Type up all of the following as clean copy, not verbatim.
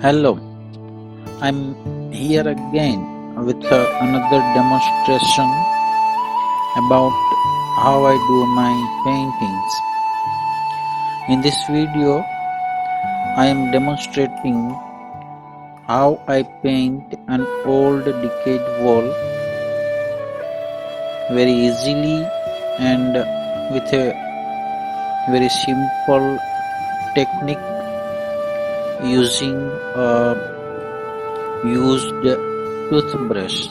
Hello, I'm here again with another demonstration about how I do my paintings. In this video, I am demonstrating how I paint an old decayed wall very easily and with a very simple technique using a used toothbrush.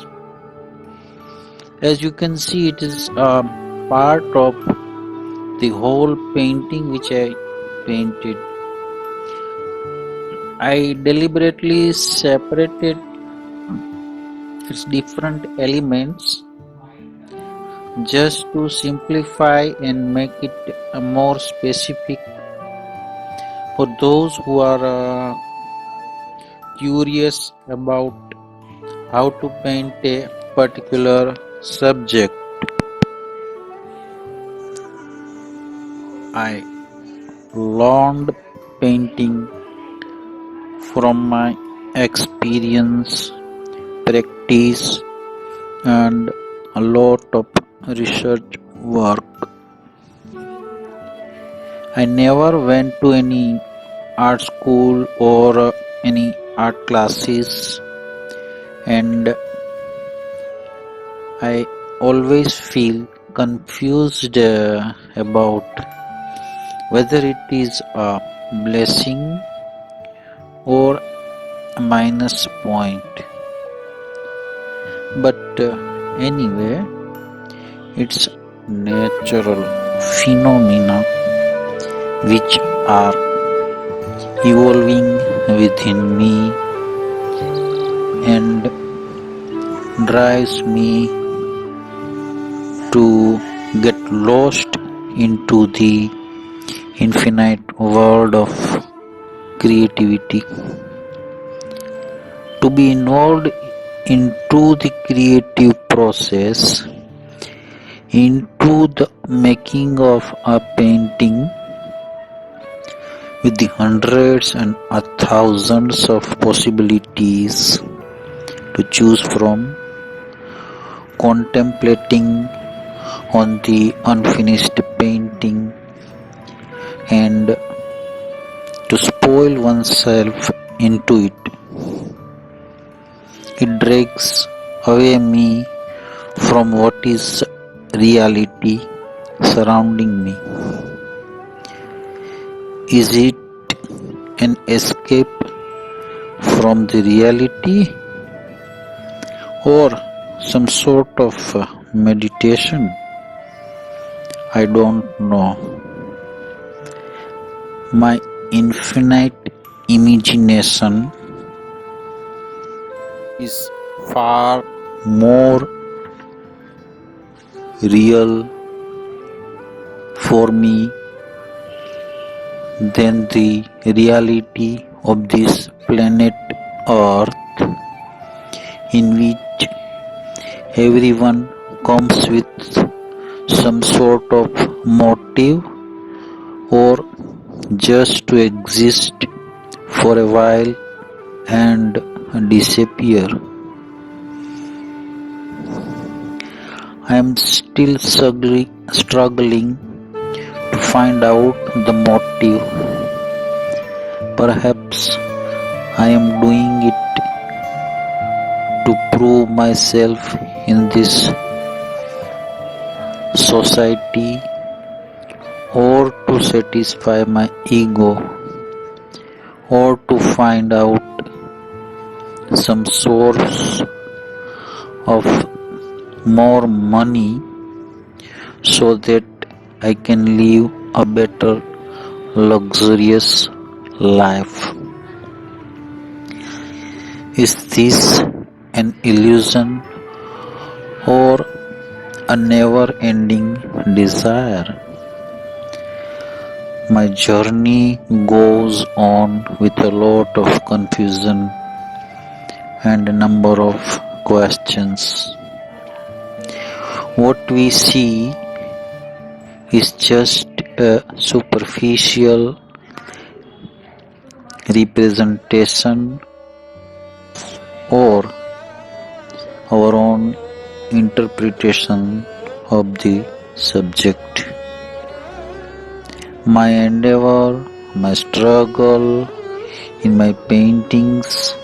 As you can see, it is a part of the whole painting which I painted. I deliberately separated its different elements just to simplify and make it more specific for those who are curious about how to paint a particular subject. I learned painting from my experience, practice, and a lot of research work. I never went to any art school or any art classes, and I always feel confused about whether it is a blessing or a minus point. But anyway, it's natural phenomena which are evolving within me and drives me to get lost into the infinite world of creativity. To be involved into the creative process, into the making of a painting with the hundreds and thousands of possibilities to choose from, contemplating on the unfinished painting and to spoil oneself into it. It drags away me from what is reality surrounding me. Is it an escape from the reality or some sort of meditation? I don't know. My infinite imagination is far more real for me than the reality of this planet Earth, in which everyone comes with some sort of motive or just to exist for a while and disappear. I am still struggling to find out the motive. Perhaps I am doing it to prove myself in this society or to satisfy my ego or to find out some source of more money so that I can live a better, luxurious life. Is this an illusion or a never-ending desire? My journey goes on with a lot of confusion and a number of questions. What we see is just a superficial representation or our own interpretation of the subject. My endeavor, my struggle in my paintings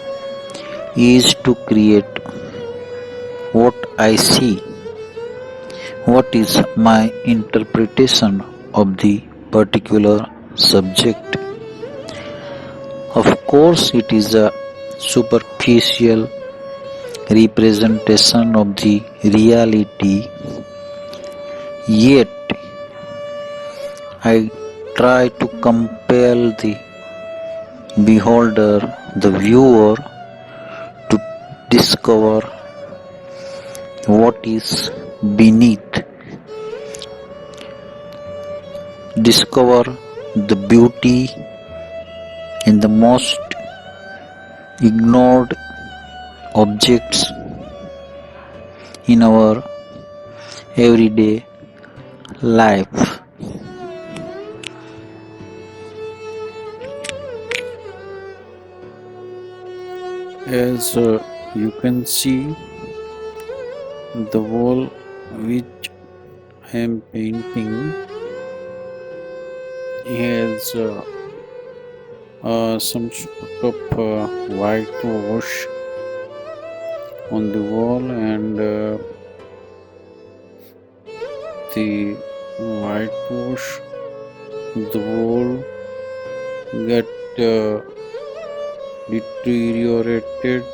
is to create what I see, what is my interpretation of the particular subject. Of course, it is a superficial representation of the reality, yet I try to compel the beholder, the viewer, to discover what is beneath, discover the beauty in the most ignored objects in our everyday life. As you can see, the wall which I am painting has some sort of whitewash on the wall, and the whitewash the wall get deteriorated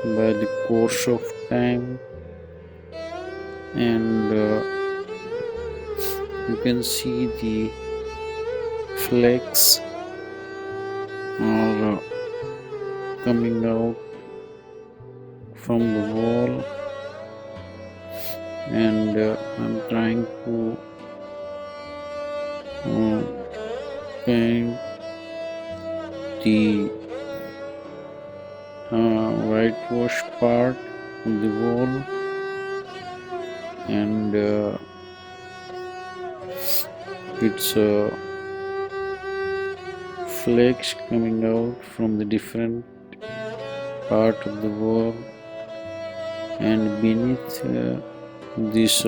by the course of time, and you can see the flakes are coming out from the wall, and I'm trying to paint the whitewash part on the wall, and it's flakes coming out from the different part of the wall, and beneath this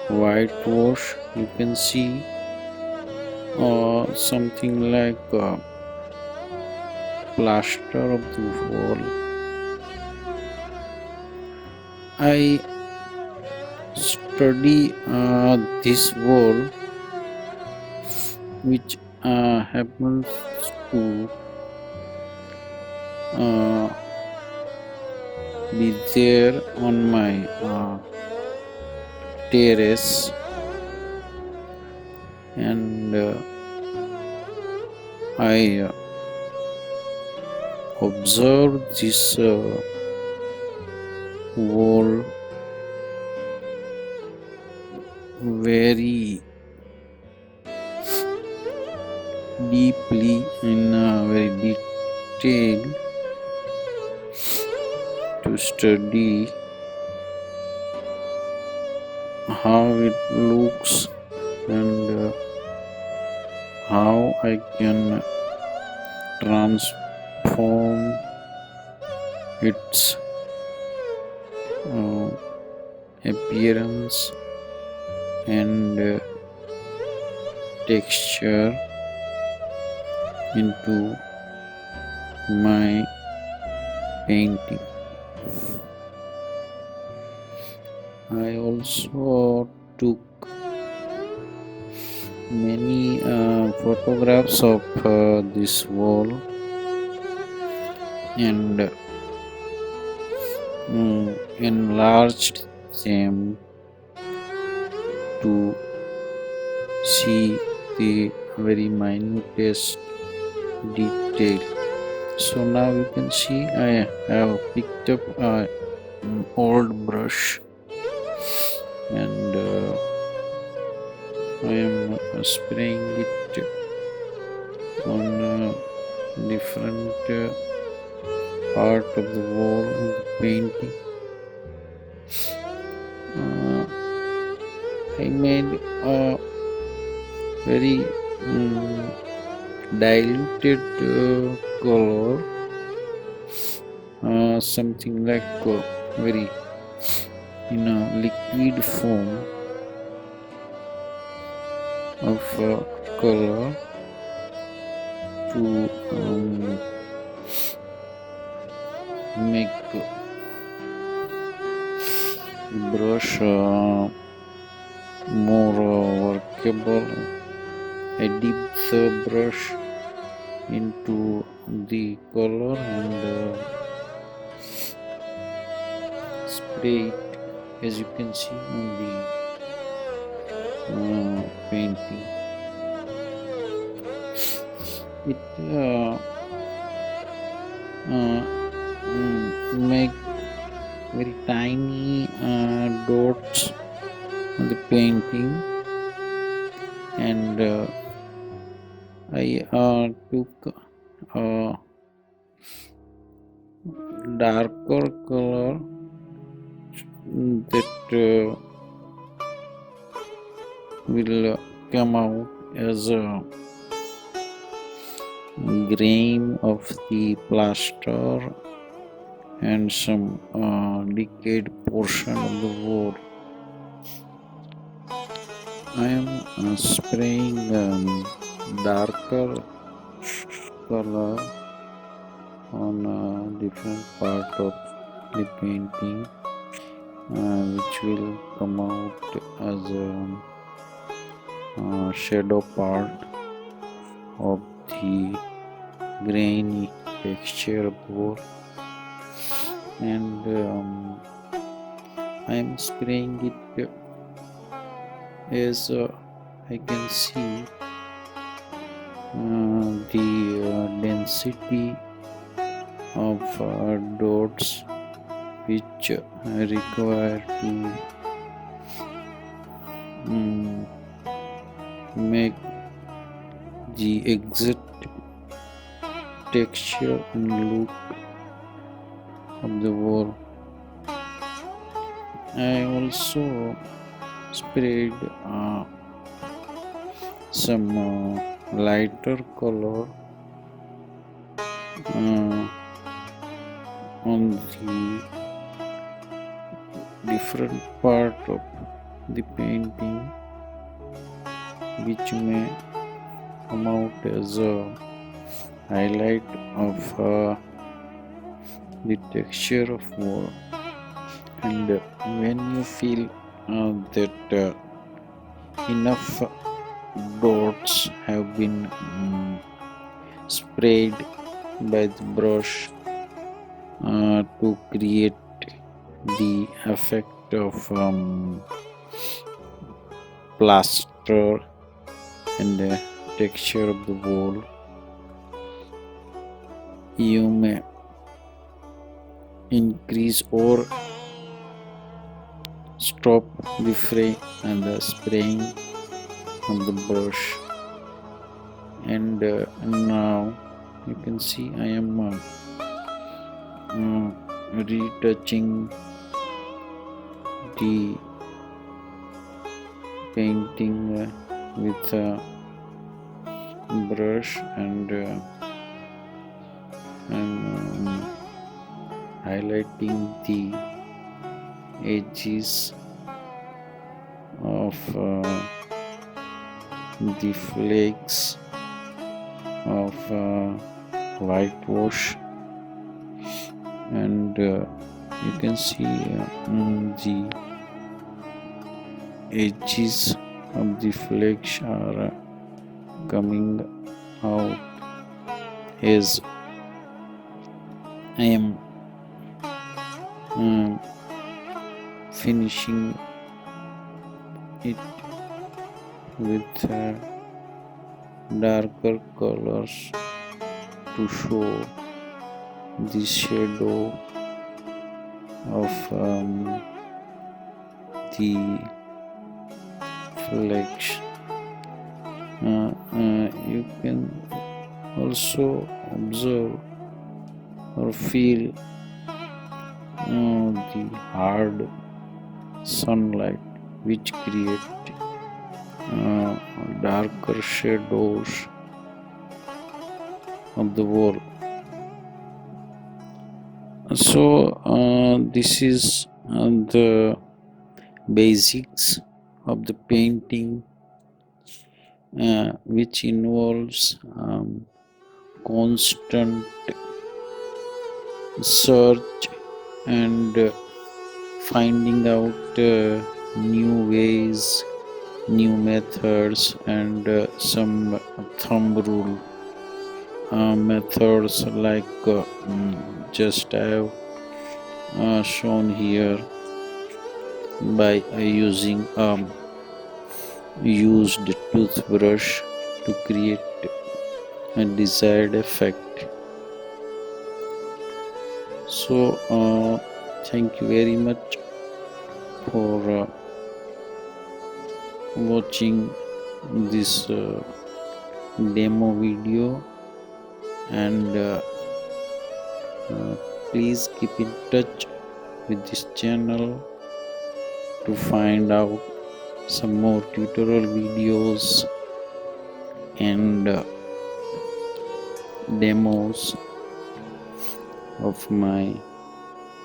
whitewash you can see something like plaster of the wall. I study this wall, which happens to be there on my terrace, and I observe this wall very deeply, in very detail, to study how it looks and how I can transform its appearance and texture into my painting. I also took many photographs of this wall, and enlarged them to see the very minutest detail. So now you can see I have picked up an old brush, and I am spraying it on different part of the wall of the painting. I made a very diluted color, something like very in a liquid form of color to make the brush more workable. I dip the brush into the color and spray it, as you can see on the painting. It make very tiny dots on the painting, and I took a darker color that will come out as a grain of the plaster and some decayed portion of the wall. I am spraying darker color on a different part of the painting, which will come out as a shadow part of the grainy texture of the wall. And I am spraying it as I can see the density of dots which require to make the exact texture and look of the wall. I also sprayed some lighter color on the different part of the painting, which may come out as a highlight of the texture of wall. And when you feel that enough dots have been sprayed by the brush to create the effect of plaster and the texture of the wall, you may increase or stop the fray and the spraying of the brush. And now you can see I am retouching the painting with a brush, and I'm highlighting the edges of the flakes of whitewash, and you can see the edges of the flakes are coming out as I am finishing it with darker colors to show the shadow of the flakes. You can also observe or feel the hard sunlight which create darker shadows of the wall. So this is the basics of the painting, which involves constant search and finding out new ways, new methods, and some thumb rule methods like just I have shown here by using used toothbrush to create a desired effect. So thank you very much for watching this demo video, and please keep in touch with this channel to find out some more tutorial videos and demos of my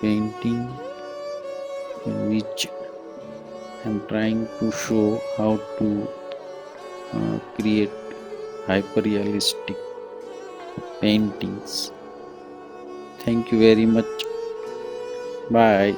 painting, in which I'm trying to show how to create hyper-realistic paintings. Thank you very much. Bye.